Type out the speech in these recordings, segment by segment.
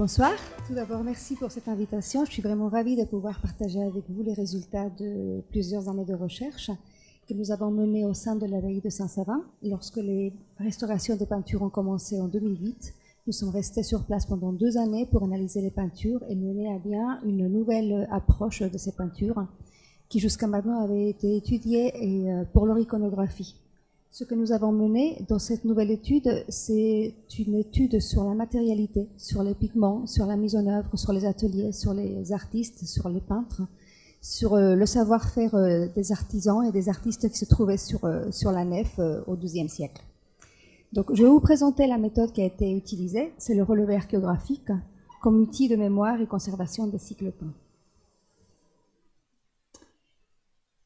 Bonsoir. Tout d'abord, merci pour cette invitation. Je suis vraiment ravie de pouvoir partager avec vous les résultats de plusieurs années de recherche que nous avons menées au sein de l'abbaye de Saint-Savin. Lorsque les restaurations des peintures ont commencé en 2008, nous sommes restés sur place pendant 2 années pour analyser les peintures et mener à bien une nouvelle approche de ces peintures qui jusqu'à maintenant avait été étudiée pour leur iconographie. Ce que nous avons mené dans cette nouvelle étude, c'est une étude sur la matérialité, sur les pigments, sur la mise en œuvre, sur les ateliers, sur les artistes, sur les peintres, sur le savoir-faire des artisans et des artistes qui se trouvaient sur la nef au XIIe siècle. Donc, je vais vous présenter la méthode qui a été utilisée, c'est le relevé archéographique comme outil de mémoire et conservation des cycles peints.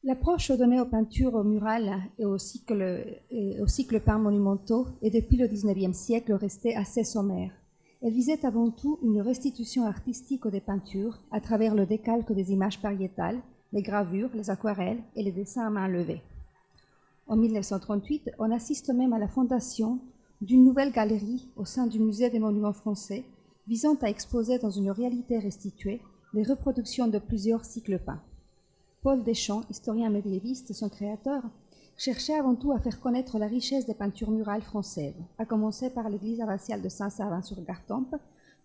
L'approche donnée aux peintures murales et aux cycles peints monumentaux est depuis le XIXe siècle restée assez sommaire. Elle visait avant tout une restitution artistique des peintures à travers le décalque des images pariétales, les gravures, les aquarelles et les dessins à main levée. En 1938, on assiste même à la fondation d'une nouvelle galerie au sein du Musée des Monuments français, visant à exposer dans une réalité restituée les reproductions de plusieurs cycles peints. Paul Deschamps, historien médiéviste, son créateur, cherchait avant tout à faire connaître la richesse des peintures murales françaises, à commencer par l'église abbatiale de Saint-Savin-sur-Gartempe,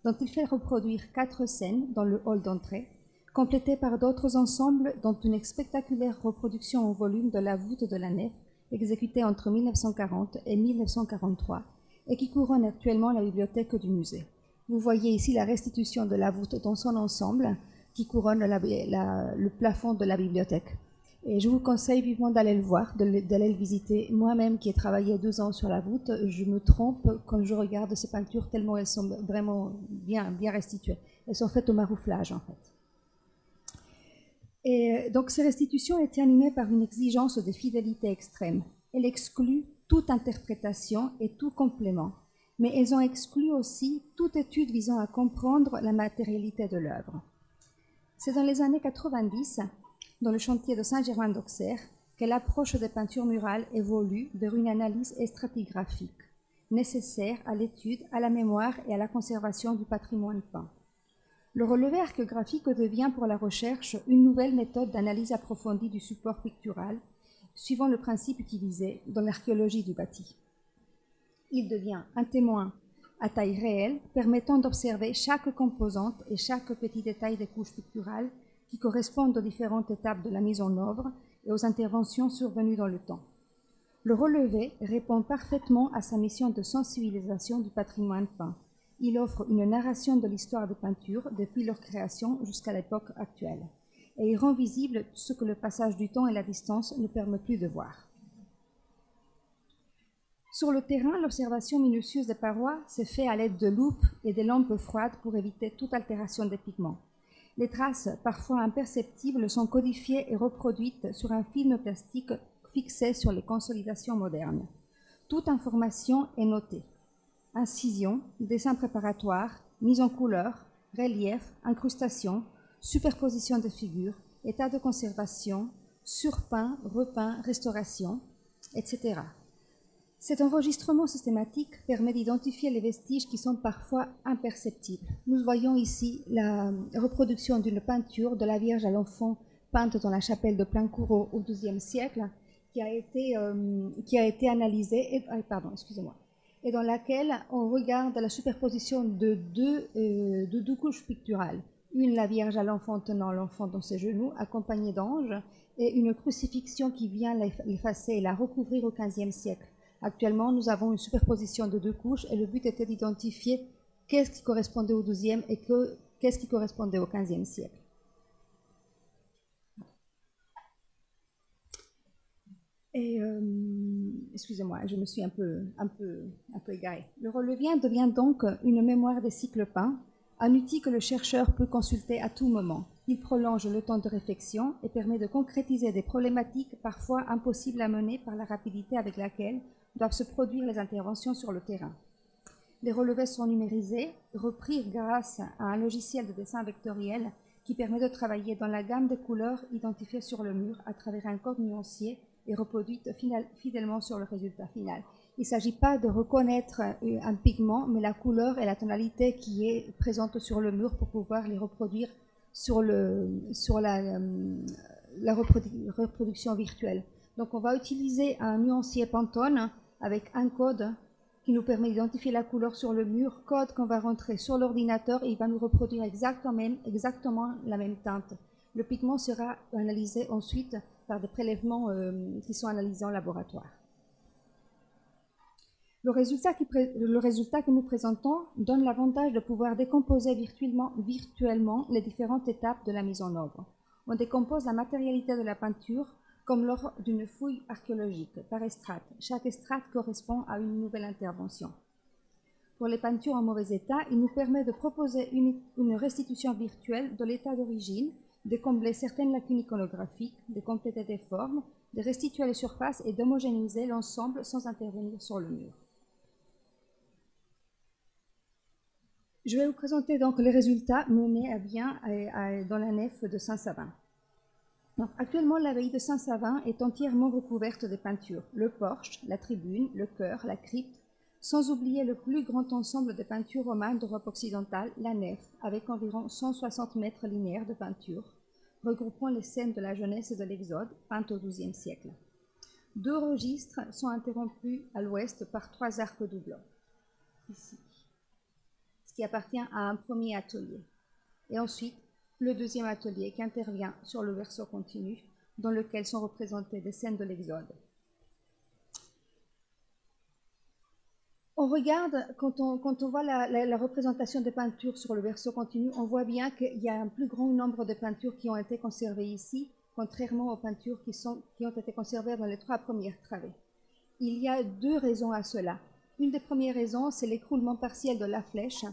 dont il fait reproduire 4 scènes dans le hall d'entrée, complétées par d'autres ensembles, dont une spectaculaire reproduction en volume de la voûte de la nef, exécutée entre 1940 et 1943, et qui couronne actuellement la bibliothèque du musée. Vous voyez ici la restitution de la voûte dans son ensemble, qui couronne le plafond de la bibliothèque. Et je vous conseille vivement d'aller le voir, d'aller le visiter. Moi-même, qui ai travaillé 2 ans sur la voûte, je me trompe quand je regarde ces peintures tellement elles sont vraiment bien restituées. Elles sont faites au marouflage, en fait. Et donc, ces restitutions étaient animées par une exigence de fidélité extrême. Elles excluent toute interprétation et tout complément. Mais elles ont exclu aussi toute étude visant à comprendre la matérialité de l'œuvre. C'est dans les années 90, dans le chantier de Saint-Germain-d'Auxerre, que l'approche des peintures murales évolue vers une analyse stratigraphique, nécessaire à l'étude, à la mémoire et à la conservation du patrimoine peint. Le relevé archéographique devient pour la recherche une nouvelle méthode d'analyse approfondie du support pictural, suivant le principe utilisé dans l'archéologie du bâti. Il devient un témoin à taille réelle, permettant d'observer chaque composante et chaque petit détail des couches picturales qui correspondent aux différentes étapes de la mise en œuvre et aux interventions survenues dans le temps. Le relevé répond parfaitement à sa mission de sensibilisation du patrimoine peint. Il offre une narration de l'histoire des peintures depuis leur création jusqu'à l'époque actuelle, et il rend visible ce que le passage du temps et la distance ne permettent plus de voir. Sur le terrain, l'observation minutieuse des parois s'est faite à l'aide de loupes et de lampes froides pour éviter toute altération des pigments. Les traces, parfois imperceptibles, sont codifiées et reproduites sur un film plastique fixé sur les consolidations modernes. Toute information est notée. Incision, dessin préparatoire, mise en couleur, relief, incrustation, superposition de figures, état de conservation, surpeint, repeint, restauration, etc. Cet enregistrement systématique permet d'identifier les vestiges qui sont parfois imperceptibles. Nous voyons ici la reproduction d'une peinture de la Vierge à l'Enfant peinte dans la chapelle de Plaincourt au XIIe siècle, qui a été analysée, et dans laquelle on regarde la superposition de deux couches picturales. Une, la Vierge à l'Enfant tenant l'enfant dans ses genoux, accompagnée d'anges, et une crucifixion qui vient l'effacer et la recouvrir au XVe siècle. Actuellement, nous avons une superposition de 2 couches et le but était d'identifier qu'est-ce qui correspondait au XIIe et qu'est-ce qui correspondait au XVe siècle. Et excusez-moi, je me suis un peu égarée. Le relevé devient donc une mémoire des cycles peints, un outil que le chercheur peut consulter à tout moment. Il prolonge le temps de réflexion et permet de concrétiser des problématiques parfois impossibles à mener par la rapidité avec laquelle doivent se produire les interventions sur le terrain. Les relevés sont numérisés, repris grâce à un logiciel de dessin vectoriel qui permet de travailler dans la gamme de couleurs identifiées sur le mur à travers un code nuancier et reproduite fidèlement sur le résultat final. Il ne s'agit pas de reconnaître un pigment, mais la couleur et la tonalité qui est présente sur le mur pour pouvoir les reproduire sur la reproduction virtuelle. Donc on va utiliser un nuancier Pantone avec un code qui nous permet d'identifier la couleur sur le mur, code qu'on va rentrer sur l'ordinateur et il va nous reproduire exactement la même teinte. Le pigment sera analysé ensuite par des prélèvements qui sont analysés en laboratoire. Le résultat que nous présentons donne l'avantage de pouvoir décomposer virtuellement les différentes étapes de la mise en œuvre. On décompose la matérialité de la peinture comme lors d'une fouille archéologique, par estrate. Chaque estrate correspond à une nouvelle intervention. Pour les peintures en mauvais état, il nous permet de proposer une restitution virtuelle de l'état d'origine, de combler certaines lacunes iconographiques, de compléter des formes, de restituer les surfaces et d'homogénéiser l'ensemble sans intervenir sur le mur. Je vais vous présenter donc les résultats menés à bien dans la nef de Saint-Savin. Actuellement, l'abbaye de Saint-Savin est entièrement recouverte de peintures. Le porche, la tribune, le chœur, la crypte, sans oublier le plus grand ensemble de peintures romanes d'Europe occidentale, la nef, avec environ 160 mètres linéaires de peinture, regroupant les scènes de la jeunesse et de l'Exode, peintes au XIIe siècle. 2 registres sont interrompus à l'ouest par 3 arcs doublants, ici, ce qui appartient à un premier atelier. Et ensuite, le deuxième atelier qui intervient sur le verso continu, dans lequel sont représentées des scènes de l'Exode. On regarde, quand on voit la représentation des peintures sur le verso continu, on voit bien qu'il y a un plus grand nombre de peintures qui ont été conservées ici, contrairement aux peintures qui ont été conservées dans les 3 premières travées. Il y a 2 raisons à cela. Une des premières raisons, c'est l'écroulement partiel de la flèche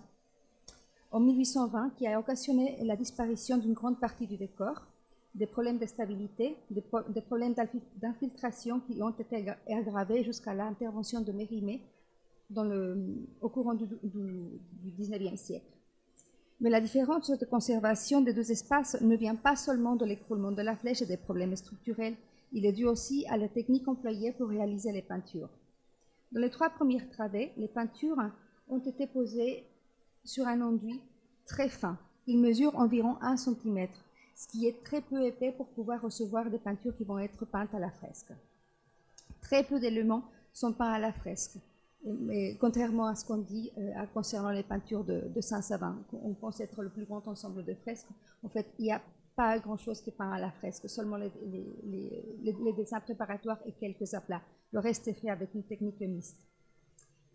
en 1820 qui a occasionné la disparition d'une grande partie du décor, des problèmes de stabilité, des problèmes d'infiltration qui ont été aggravés jusqu'à l'intervention de Mérimée au courant du XIXe siècle. Mais la différence de conservation des 2 espaces ne vient pas seulement de l'écroulement de la flèche et des problèmes structurels, il est dû aussi à la technique employée pour réaliser les peintures. Dans les 3 premières travées, les peintures ont été posées sur un enduit très fin. Il mesure environ 1 cm, ce qui est très peu épais pour pouvoir recevoir des peintures qui vont être peintes à la fresque. Très peu d'éléments sont peints à la fresque. Mais contrairement à ce qu'on dit concernant les peintures de Saint-Savin, on pense être le plus grand ensemble de fresques, en fait, il n'y a pas grand-chose qui est peint à la fresque, seulement les dessins préparatoires et quelques aplats. Le reste est fait avec une technique mixte.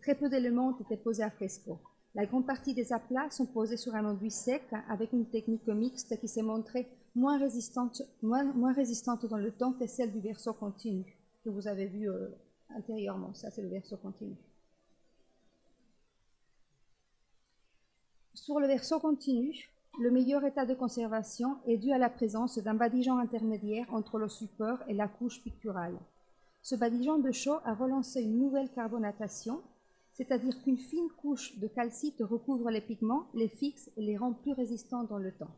Très peu d'éléments ont été posés à fresco. La grande partie des aplats sont posés sur un enduit sec avec une technique mixte qui s'est montrée moins résistante dans le temps que celle du verso continu, que vous avez vu antérieurement. Ça, c'est le verso continu. Sur le verso continu, le meilleur état de conservation est dû à la présence d'un badigeon intermédiaire entre le support et la couche picturale. Ce badigeon de chaux a relancé une nouvelle carbonatation, c'est-à-dire qu'une fine couche de calcite recouvre les pigments, les fixe et les rend plus résistants dans le temps.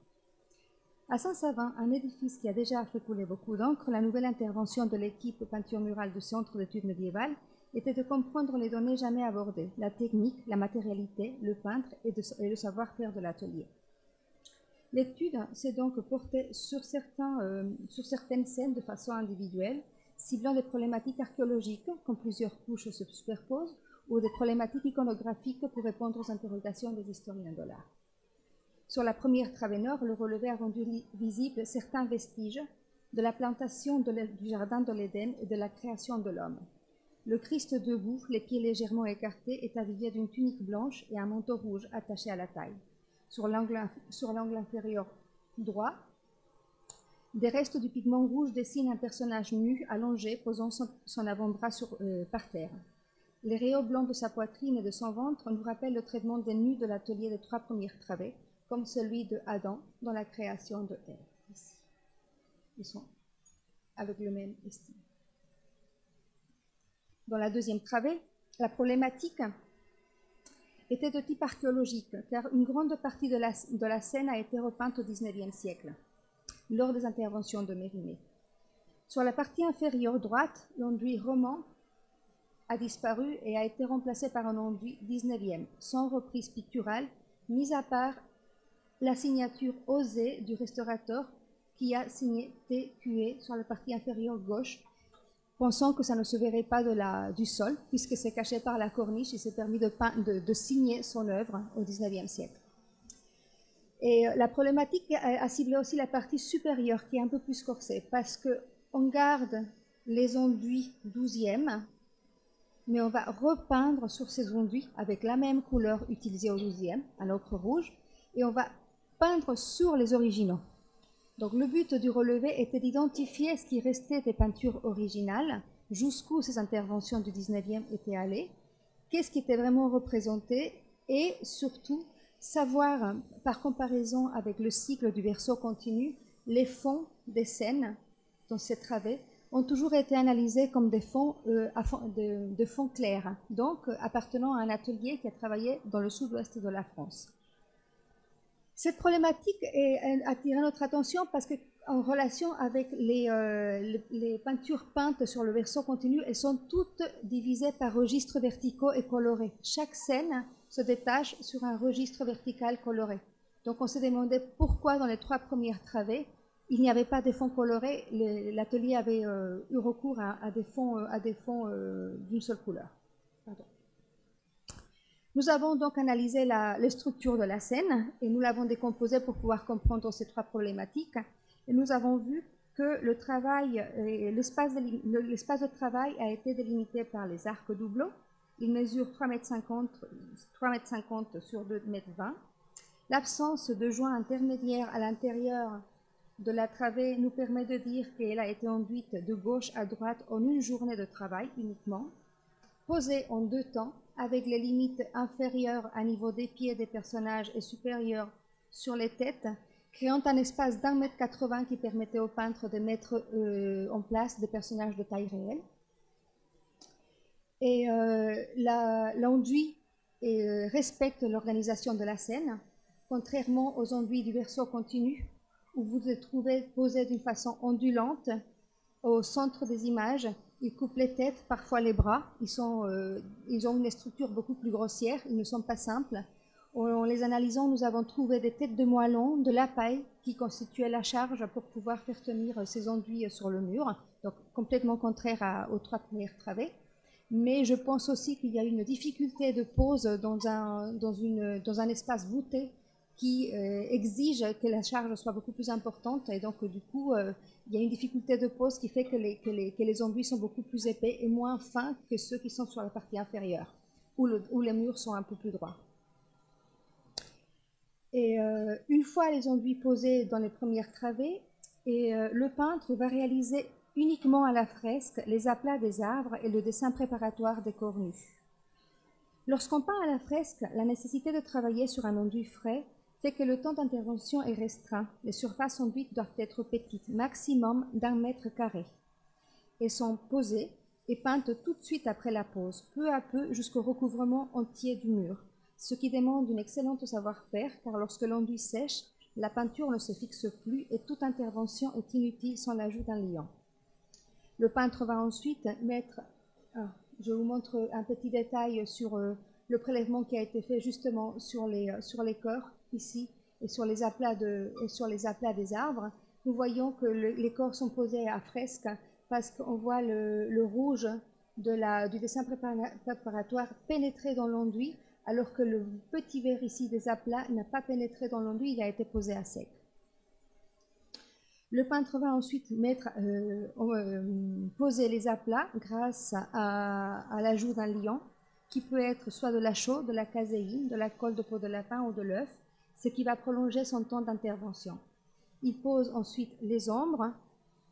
À Saint-Savin, un édifice qui a déjà fait couler beaucoup d'encre, la nouvelle intervention de l'équipe peinture murale du Centre d'études médiévales était de comprendre les données jamais abordées, la technique, la matérialité, le peintre et le savoir-faire de l'atelier. L'étude s'est donc portée sur certaines scènes de façon individuelle, ciblant des problématiques archéologiques, quand plusieurs couches se superposent, ou des problématiques iconographiques pour répondre aux interrogations des historiens de l'art. Sur la première travée nord, le relevé a rendu visible certains vestiges de la plantation du jardin de l'Éden et de la création de l'homme. Le Christ debout, les pieds légèrement écartés, est habillé d'une tunique blanche et un manteau rouge attaché à la taille. Sur l'angle inférieur droit, des restes du pigment rouge dessinent un personnage nu, allongé, posant son avant-bras par terre. Les rayons blancs de sa poitrine et de son ventre nous rappellent le traitement des nus de l'atelier des 3 premières travées, comme celui de Adam dans la création de Ève. Ici. Ils sont avec le même estime. Dans la deuxième travée, la problématique était de type archéologique, car une grande partie de la scène a été repeinte au XIXe siècle, lors des interventions de Mérimée. Sur la partie inférieure droite, l'enduit roman a disparu et a été remplacé par un enduit 19e, sans reprise picturale, mis à part la signature osée du restaurateur qui a signé TQE sur la partie inférieure gauche, pensant que ça ne se verrait pas du sol, puisque c'est caché par la corniche. Il s'est permis de signer son œuvre au XIXe siècle. Et la problématique a ciblé aussi la partie supérieure, qui est un peu plus corsée, parce qu'on garde les enduits 12e, mais on va repeindre sur ces enduits avec la même couleur utilisée au 12e, un ocre rouge, et on va peindre sur les originaux. Donc le but du relevé était d'identifier ce qui restait des peintures originales, jusqu'où ces interventions du 19e étaient allées, qu'est-ce qui était vraiment représenté, et surtout savoir, par comparaison avec le cycle du verso continu, les fonds des scènes dans ces travées ont toujours été analysés comme des fonds de fonds clairs, donc appartenant à un atelier qui a travaillé dans le sud-ouest de la France. Cette problématique a attiré notre attention parce qu'en relation avec les peintures peintes sur le verso continu, elles sont toutes divisées par registres verticaux et colorés. Chaque scène se détache sur un registre vertical coloré. Donc on s'est demandé pourquoi dans les 3 premières travées, il n'y avait pas de fonds colorés. L'atelier avait eu recours à des fonds d'une seule couleur. Pardon. Nous avons donc analysé la structure de la scène et nous l'avons décomposée pour pouvoir comprendre ces 3 problématiques. Et nous avons vu que l'espace de travail a été délimité par les arcs doubleaux. Il mesure 3,50 m sur 2,20 m. L'absence de joints intermédiaires à l'intérieur de la travée nous permet de dire qu'elle a été enduite de gauche à droite en une journée de travail uniquement, posée en 2 temps, avec les limites inférieures à niveau des pieds des personnages et supérieures sur les têtes, créant un espace d'1,80 m qui permettait au peintre de mettre en place des personnages de taille réelle. Et l'enduit respecte l'organisation de la scène, contrairement aux enduits du verso continu, où vous les trouvez posés d'une façon ondulante au centre des images. Ils coupent les têtes, parfois les bras. Ils ont une structure beaucoup plus grossière, ils ne sont pas simples. En les analysant, nous avons trouvé des têtes de moellons, de la paille, qui constituaient la charge pour pouvoir faire tenir ces enduits sur le mur, donc complètement contraire aux 3 premières travées. Mais je pense aussi qu'il y a une difficulté de pose dans un espace voûté qui exige que la charge soit beaucoup plus importante, et donc du coup il y a une difficulté de pose qui fait que les enduits sont beaucoup plus épais et moins fins que ceux qui sont sur la partie inférieure, où les murs sont un peu plus droits. Et une fois les enduits posés dans les premières travées, le peintre va réaliser uniquement à la fresque les aplats des arbres et le dessin préparatoire des corps nus. Lorsqu'on peint à la fresque, la nécessité de travailler sur un enduit frais fait que le temps d'intervention est restreint. Les surfaces enduites doivent être petites, maximum d'1 mètre carré. Elles sont posées et peintes tout de suite après la pose, peu à peu jusqu'au recouvrement entier du mur, ce qui demande une excellente savoir-faire, car lorsque l'enduit sèche, la peinture ne se fixe plus et toute intervention est inutile sans l'ajout d'un liant. Le peintre va ensuite mettre, je vous montre un petit détail sur le prélèvement qui a été fait justement sur les corps ici et sur les aplats des arbres. Nous voyons que les corps sont posés à fresque parce qu'on voit le rouge du dessin préparatoire pénétrer dans l'enduit, alors que le petit vert ici des aplats n'a pas pénétré dans l'enduit, il a été posé à sec. Le peintre va ensuite poser les aplats grâce à l'ajout d'un liant, qui peut être soit de la chaux, de la caséine, de la colle de peau de lapin ou de l'œuf, ce qui va prolonger son temps d'intervention. Il pose ensuite les ombres,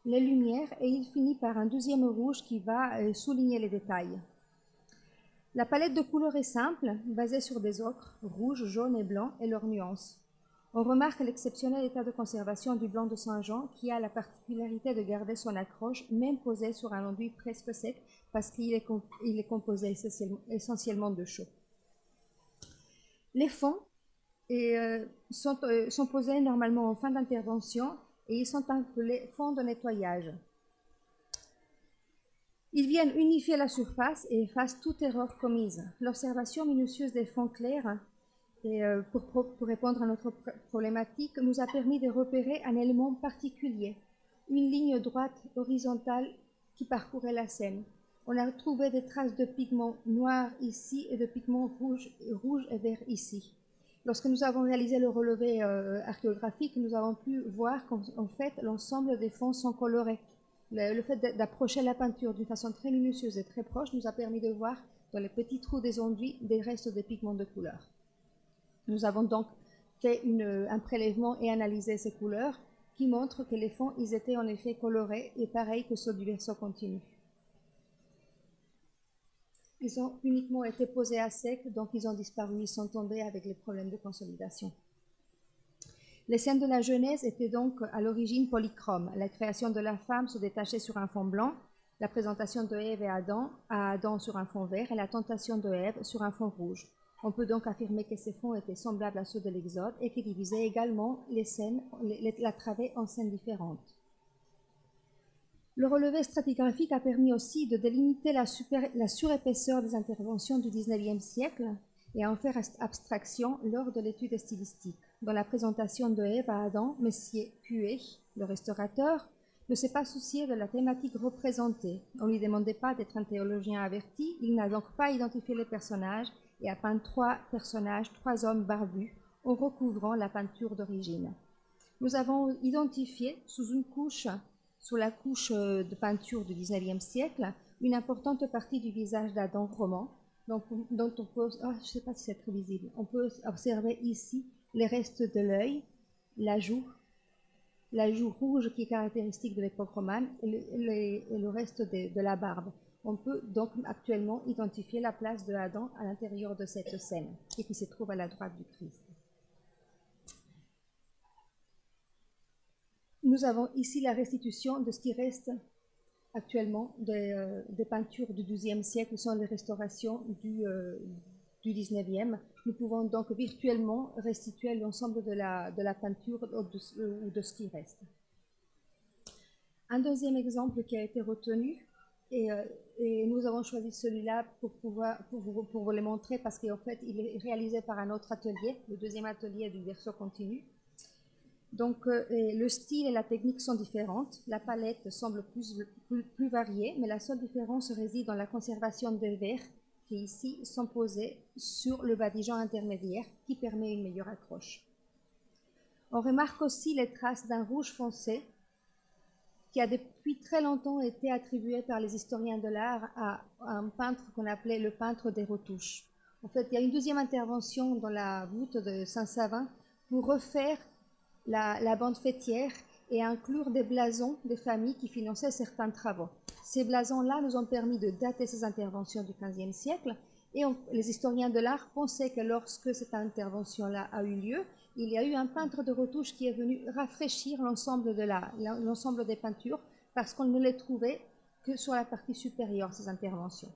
les lumières, et il finit par un 2e rouge qui va souligner les détails. La palette de couleurs est simple, basée sur des ocres, rouge, jaune et blanc, et leurs nuances. On remarque l'exceptionnel état de conservation du blanc de Saint-Jean, qui a la particularité de garder son accroche, même posé sur un enduit presque sec, parce qu'il est composé essentiellement de chaux. Les fonds sont posés normalement en fin d'intervention, et ils sont appelés fonds de nettoyage. Ils viennent unifier la surface et effacent toute erreur commise. L'observation minutieuse des fonds clairs, et pour répondre à notre problématique, nous a permis de repérer un élément particulier, une ligne droite horizontale qui parcourait la scène. On a trouvé des traces de pigments noirs ici et de pigments rouges et verts ici. Lorsque nous avons réalisé le relevé archéographique, nous avons pu voir qu'en fait, l'ensemble des fonds sont colorés. Le fait d'approcher la peinture d'une façon très minutieuse et très proche nous a permis de voir dans les petits trous des enduits des restes de pigments de couleur. Nous avons donc fait un prélèvement et analysé ces couleurs qui montrent que les fonds ils étaient en effet colorés et pareil que ceux du verso continu. Ils ont uniquement été posés à sec, donc ils ont disparu, ils sont tombés avec les problèmes de consolidation. Les scènes de la Genèse étaient donc à l'origine polychromes. La création de la femme se détachait sur un fond blanc, la présentation de Ève et Adam sur un fond vert et la tentation de Ève sur un fond rouge. On peut donc affirmer que ces fonds étaient semblables à ceux de l'Exode et qui divisaient également les scènes, la travée en scènes différentes. Le relevé stratigraphique a permis aussi de délimiter la surépaisseur des interventions du XIXe siècle et à en faire abstraction lors de l'étude stylistique. Dans la présentation de Ève à Adam, Messier Puet, le restaurateur, ne s'est pas soucié de la thématique représentée. On ne lui demandait pas d'être un théologien averti, il n'a donc pas identifié les personnages et a peint 3 personnages, 3 hommes barbus, en recouvrant la peinture d'origine. Nous avons identifié sous la couche de peinture du XIXe siècle, une importante partie du visage d'Adam roman, dont on peut, je ne sais pas si c'est très visible, on peut observer ici les restes de l'œil, la joue rouge qui est caractéristique de l'époque romane et le reste de la barbe. On peut donc actuellement identifier la place de Adam à l'intérieur de cette scène et qui se trouve à la droite du Christ. Nous avons ici la restitution de ce qui reste actuellement des peintures du XIIe siècle, sont les restaurations du XIXe. Nous pouvons donc virtuellement restituer l'ensemble de la peinture ou de ce qui reste. Un deuxième exemple qui a été retenu, et nous avons choisi celui-là pour vous le montrer parce qu'en fait il est réalisé par un autre atelier, le deuxième atelier du verso continu. Donc le style et la technique sont différentes, la palette semble plus variée, mais la seule différence réside dans la conservation des verres qui ici sont posés sur le badigeon intermédiaire qui permet une meilleure accroche. On remarque aussi les traces d'un rouge foncé qui a depuis très longtemps été attribué par les historiens de l'art à un peintre qu'on appelait le peintre des retouches. En fait, il y a une deuxième intervention dans la voûte de Saint-Savin pour refaire la bande fêtière et inclure des blasons des familles qui finançaient certains travaux. Ces blasons-là nous ont permis de dater ces interventions du XVe siècle et les historiens de l'art pensaient que lorsque cette intervention-là a eu lieu, il y a eu un peintre de retouche qui est venu rafraîchir l'ensemble des peintures parce qu'on ne les trouvait que sur la partie supérieure, ces interventions.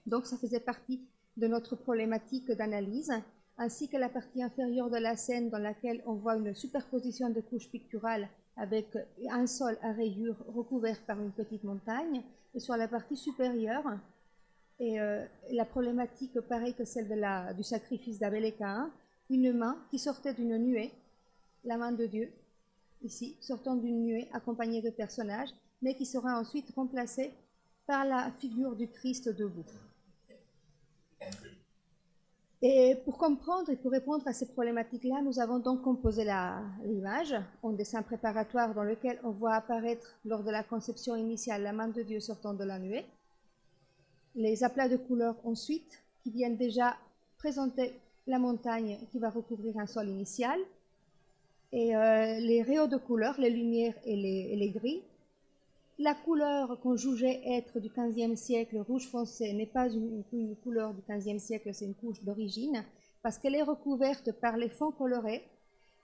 Donc ça faisait partie de notre problématique d'analyse, ainsi que la partie inférieure de la scène dans laquelle on voit une superposition de couches picturales avec un sol à rayures recouvert par une petite montagne, et sur la partie supérieure, la problématique pareille que celle du sacrifice d'Abel et Caïn, une main qui sortait d'une nuée, la main de Dieu, ici, sortant d'une nuée accompagnée de personnages, mais qui sera ensuite remplacée par la figure du Christ debout. Et pour comprendre et pour répondre à ces problématiques-là, nous avons donc composé l'image en dessin préparatoire dans lequel on voit apparaître lors de la conception initiale la main de Dieu sortant de la nuée, les aplats de couleurs ensuite qui viennent déjà présenter la montagne qui va recouvrir un sol initial, et les rayons de couleurs, les lumières et les gris. La couleur qu'on jugeait être du XVe siècle, rouge foncé, n'est pas une couleur du XVe siècle, c'est une couche d'origine, parce qu'elle est recouverte par les fonds colorés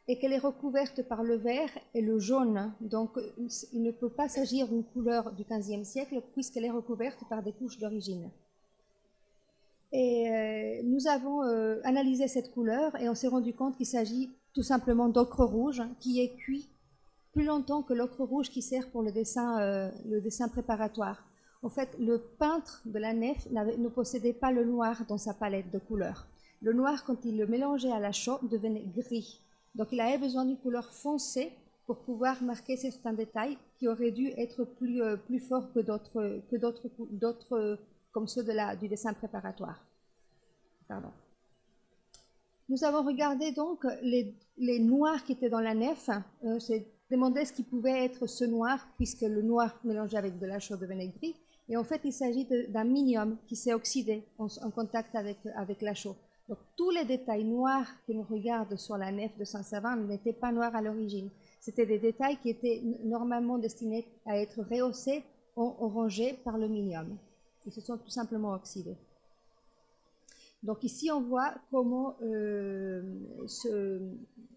et qu'elle est recouverte par le vert et le jaune. Donc, il ne peut pas s'agir d'une couleur du XVe siècle puisqu'elle est recouverte par des couches d'origine. Et nous avons analysé cette couleur et on s'est rendu compte qu'il s'agit tout simplement d'ocre rouge qui est cuit plus longtemps que l'ocre rouge qui sert pour le dessin préparatoire. En fait, le peintre de la nef ne possédait pas le noir dans sa palette de couleurs. Le noir, quand il le mélangeait à la chaux, devenait gris. Donc il avait besoin d'une couleur foncée pour pouvoir marquer certains détails qui auraient dû être plus forts que d'autres comme ceux du dessin préparatoire. Pardon. Nous avons regardé donc les noirs qui étaient dans la nef. J'ai demandé ce qui pouvait être ce noir, puisque le noir mélangé avec de la chaux devenait gris. Et en fait, il s'agit d'un minium qui s'est oxydé en contact avec la chaux. Donc tous les détails noirs que l'on regarde sur la nef de Saint-Savin n'étaient pas noirs à l'origine. C'était des détails qui étaient normalement destinés à être rehaussés ou orangés par le minium. Ils se sont tout simplement oxydés. Donc ici on voit comment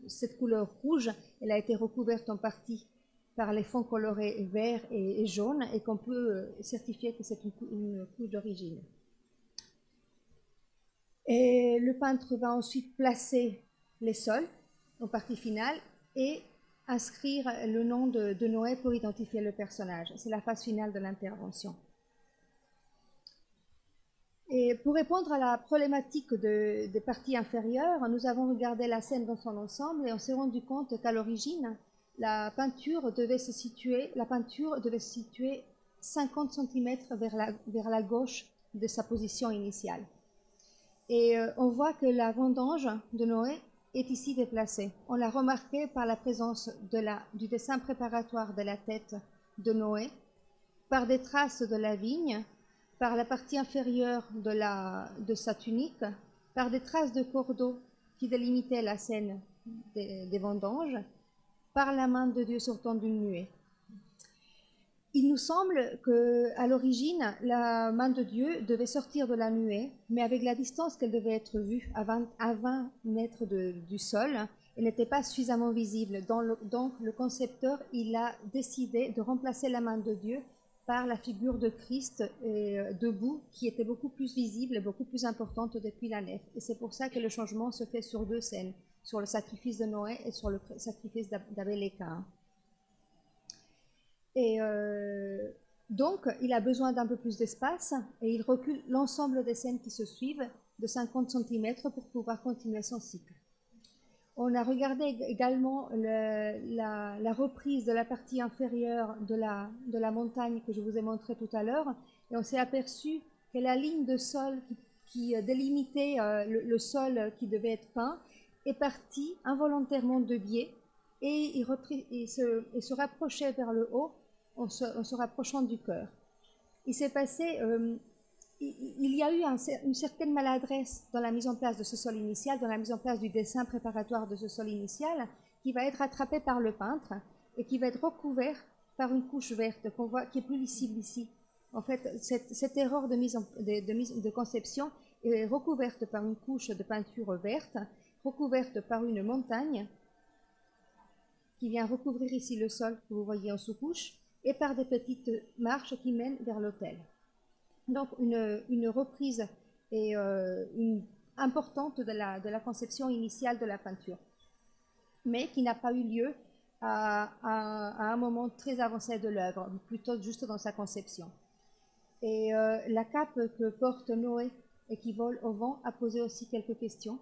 cette couleur rouge, elle a été recouverte en partie par les fonds colorés vert et jaune, et qu'on peut certifier que c'est une couche d'origine. Et le peintre va ensuite placer les sols en partie finale et inscrire le nom de Noé pour identifier le personnage. C'est la phase finale de l'intervention. Et pour répondre à la problématique des parties inférieures, nous avons regardé la scène dans son ensemble et on s'est rendu compte qu'à l'origine, la peinture devait se situer 50 cm vers la gauche de sa position initiale. Et on voit que la vendange de Noé est ici déplacée. On l'a remarqué par la présence du dessin préparatoire de la tête de Noé, par des traces de la vigne, par la partie inférieure de sa tunique, par des traces de cordeau qui délimitaient la scène des vendanges, par la main de Dieu sortant d'une nuée. Il nous semble qu'à l'origine, la main de Dieu devait sortir de la nuée, mais avec la distance qu'elle devait être vue à 20 mètres du sol, elle n'était pas suffisamment visible. Donc le concepteur, il a décidé de remplacer la main de Dieu par la figure de Christ debout, qui était beaucoup plus visible et beaucoup plus importante depuis la nef. Et c'est pour ça que le changement se fait sur deux scènes, sur le sacrifice de Noé et sur le sacrifice d'Abel et Caïn. Et donc, il a besoin d'un peu plus d'espace et il recule l'ensemble des scènes qui se suivent de 50 cm pour pouvoir continuer son cycle. On a regardé également la reprise de la partie inférieure de la montagne que je vous ai montré tout à l'heure, et on s'est aperçu que la ligne de sol qui délimitait le sol qui devait être peint est partie involontairement de biais et il se rapprochait vers le haut en se rapprochant du cœur. Il s'est passé... il y a eu une certaine maladresse dans la mise en place de ce sol initial, dans la mise en place du dessin préparatoire de ce sol initial, qui va être rattrapé par le peintre et qui va être recouvert par une couche verte qu'on voit, qui est plus lisible ici. En fait, cette erreur de conception est recouverte par une couche de peinture verte, recouverte par une montagne qui vient recouvrir ici le sol que vous voyez en sous-couche, et par des petites marches qui mènent vers l'autel. Donc une reprise importante de la conception initiale de la peinture, mais qui n'a pas eu lieu à un moment très avancé de l'œuvre, plutôt juste dans sa conception. Et la cape que porte Noé et qui vole au vent a posé aussi quelques questions,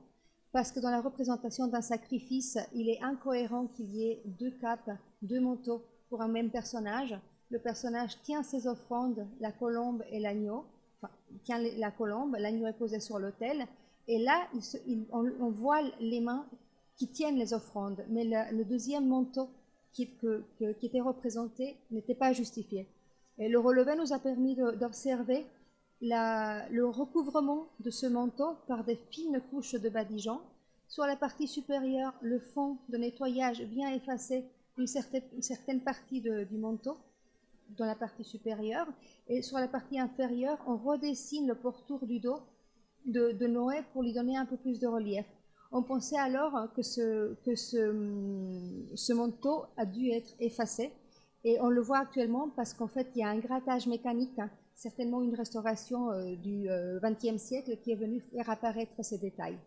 parce que dans la représentation d'un sacrifice, il est incohérent qu'il y ait deux capes, deux manteaux pour un même personnage. Le personnage tient ses offrandes, la colombe et l'agneau, enfin, il tient la colombe, l'agneau est posé sur l'autel, et là, on voit les mains qui tiennent les offrandes, mais le deuxième manteau qui était représenté n'était pas justifié. Et le relevé nous a permis d'observer le recouvrement de ce manteau par des fines couches de badigeon. Sur la partie supérieure, le fond de nettoyage vient effacer une certaine partie du manteau dans la partie supérieure, et sur la partie inférieure, on redessine le pourtour du dos de Noé pour lui donner un peu plus de relief. On pensait alors que ce manteau a dû être effacé, et on le voit actuellement parce qu'en fait, il y a un grattage mécanique, certainement une restauration du XXe siècle qui est venue faire apparaître ces détails.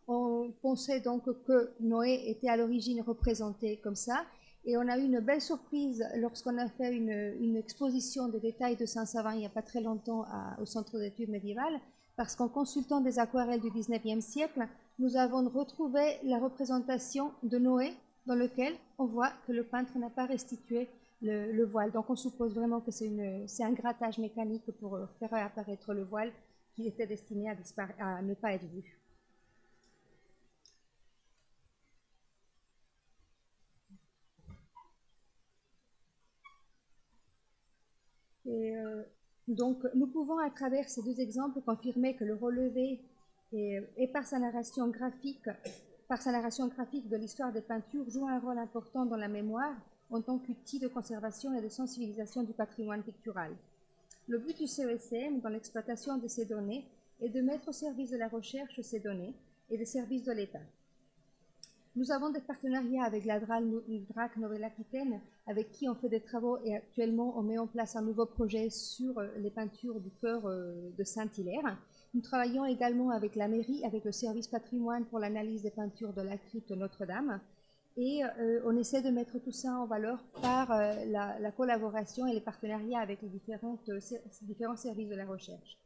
On pensait donc que Noé était à l'origine représenté comme ça, Et on a eu une belle surprise lorsqu'on a fait une exposition des détails de Saint-Savin il n'y a pas très longtemps au Centre d'études médiévales, parce qu'en consultant des aquarelles du 19e siècle, nous avons retrouvé la représentation de Noé, dans lequel on voit que le peintre n'a pas restitué le voile. Donc on suppose vraiment que c'est un grattage mécanique pour faire apparaître le voile qui était destiné à ne pas être vu. Et donc, nous pouvons, à travers ces deux exemples, confirmer que le relevé et par sa narration graphique de l'histoire des peintures, joue un rôle important dans la mémoire en tant qu'outil de conservation et de sensibilisation du patrimoine pictural. Le but du CESCM dans l'exploitation de ces données est de mettre au service de la recherche ces données et des services de l'État. Nous avons des partenariats avec la DRAC Nouvelle-Aquitaine, avec qui on fait des travaux et actuellement on met en place un nouveau projet sur les peintures du chœur de Saint-Hilaire. Nous travaillons également avec la mairie, avec le service patrimoine pour l'analyse des peintures de la crypte Notre-Dame. Et on essaie de mettre tout ça en valeur par la collaboration et les partenariats avec les différents services de la recherche.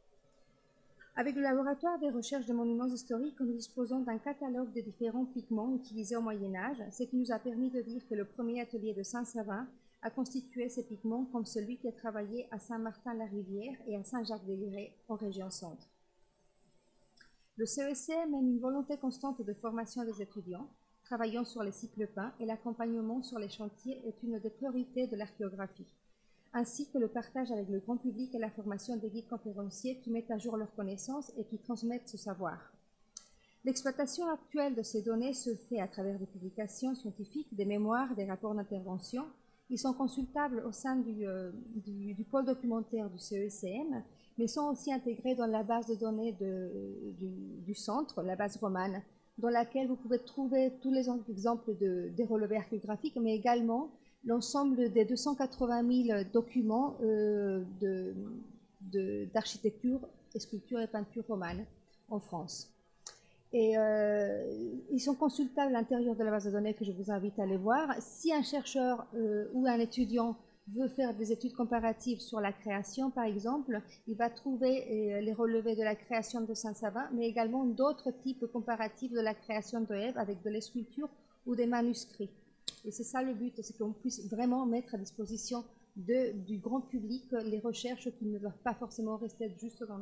Avec le laboratoire des recherches de monuments historiques, nous disposons d'un catalogue des différents pigments utilisés au Moyen-Âge, ce qui nous a permis de dire que le premier atelier de Saint-Savin a constitué ces pigments comme celui qui a travaillé à Saint-Martin-la-Rivière et à Saint-Jacques-des-Grès en région centre. Le CEC mène une volonté constante de formation des étudiants, travaillant sur les cycles peints, et l'accompagnement sur les chantiers est une des priorités de l'archéographie, ainsi que le partage avec le grand public et la formation des guides conférenciers qui mettent à jour leurs connaissances et qui transmettent ce savoir. L'exploitation actuelle de ces données se fait à travers des publications scientifiques, des mémoires, des rapports d'intervention. Ils sont consultables au sein du pôle documentaire du CECM, mais sont aussi intégrés dans la base de données du centre, la base romane, dans laquelle vous pouvez trouver tous les exemples des relevés archéographiques, mais également l'ensemble des 280 000 documents d'architecture, sculpture et peinture romane en France. Et ils sont consultables à l'intérieur de la base de données que je vous invite à aller voir. Si un chercheur ou un étudiant veut faire des études comparatives sur la création, par exemple, il va trouver les relevés de la création de Saint-Savin, mais également d'autres types comparatifs de la création de Ève avec de la sculpture ou des manuscrits. Et c'est ça le but, c'est qu'on puisse vraiment mettre à disposition du grand public les recherches qui ne doivent pas forcément rester juste dans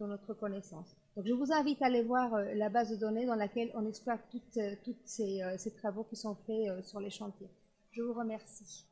notre connaissance. Donc je vous invite à aller voir la base de données dans laquelle on exploite tous ces travaux qui sont faits sur les chantiers. Je vous remercie.